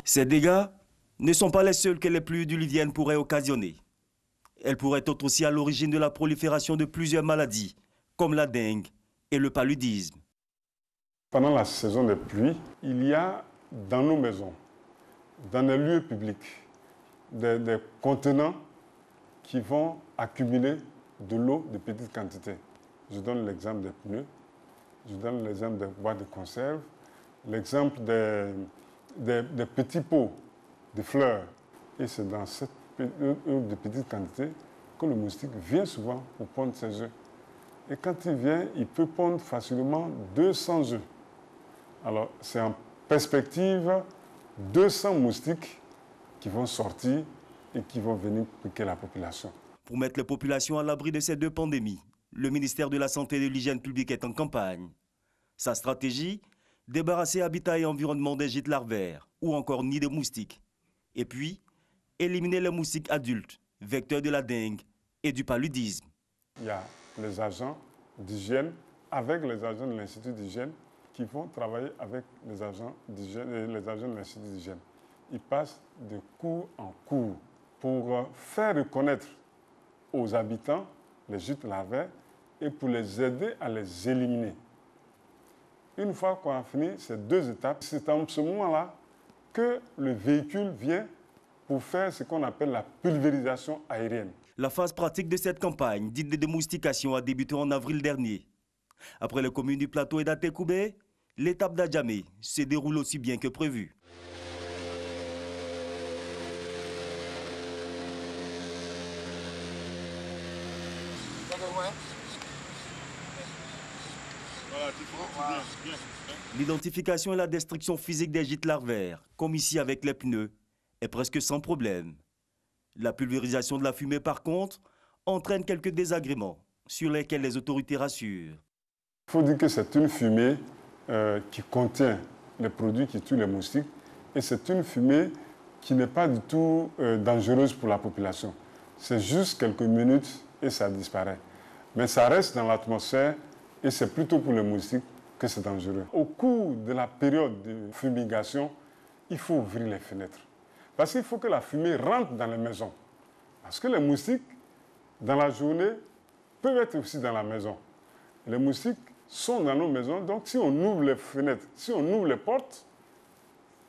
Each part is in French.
Ces dégâts ne sont pas les seuls que les pluies diluviennes pourraient occasionner. Elles pourraient être aussi à l'origine de la prolifération de plusieurs maladies, comme la dengue et le paludisme. Pendant la saison des pluies, il y a dans nos maisons, dans les lieux publics, des contenants qui vont accumuler de l'eau de petites quantités. Je donne l'exemple des pneus, je donne l'exemple des boîtes de conserve, l'exemple des petits pots de fleurs. Et c'est dans cette eau de petites quantités que le moustique vient souvent pour pondre ses œufs. Et quand il vient, il peut pondre facilement 200 œufs. Alors, c'est en perspective 200 moustiques qui vont sortir et qui vont venir piquer la population. Pour mettre les populations à l'abri de ces deux pandémies, le ministère de la Santé et de l'Hygiène publique est en campagne. Sa stratégie, débarrasser habitat et environnement des gîtes larvaires ou encore nids de moustiques. Et puis, éliminer les moustiques adultes, vecteurs de la dengue et du paludisme. Il y a les agents d'hygiène avec les agents de l'Institut d'hygiène qui vont travailler avec les agents d'hygiène et les agents de l'Institut d'hygiène. Ils passent de cours en cours pour faire reconnaître aux habitants les gîtes larvaires et pour les aider à les éliminer. Une fois qu'on a fini ces deux étapes, c'est en ce moment-là que le véhicule vient pour faire ce qu'on appelle la pulvérisation aérienne. La phase pratique de cette campagne, dite de démoustication, a débuté en avril dernier. Après les communes du Plateau et d'Atekoubé, l'étape d'Adjamé se déroule aussi bien que prévu. L'identification et la destruction physique des gîtes larvaires, comme ici avec les pneus, est presque sans problème. La pulvérisation de la fumée, par contre, entraîne quelques désagréments sur lesquels les autorités rassurent. Il faut dire que c'est une fumée qui contient les produits qui tuent les moustiques et c'est une fumée qui n'est pas du tout dangereuse pour la population. C'est juste quelques minutes et ça disparaît. Mais ça reste dans l'atmosphère et c'est plutôt pour les moustiques que c'est dangereux. Au cours de la période de fumigation, il faut ouvrir les fenêtres. Parce qu'il faut que la fumée rentre dans les maisons. Parce que les moustiques, dans la journée, peuvent être aussi dans la maison. Les moustiques sont dans nos maisons, donc si on ouvre les fenêtres, si on ouvre les portes,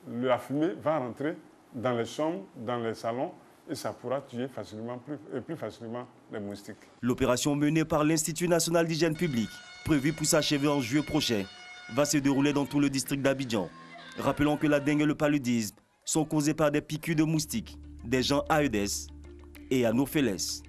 la fumée va rentrer dans les chambres, dans les salons, et ça pourra tuer plus facilement les moustiques. L'opération menée par l'Institut national d'hygiène publique, prévue pour s'achever en juillet prochain, va se dérouler dans tout le district d'Abidjan. Rappelons que la dengue et le paludisme sont causés par des piqûres de moustiques, des gens Aedes et Anopheles.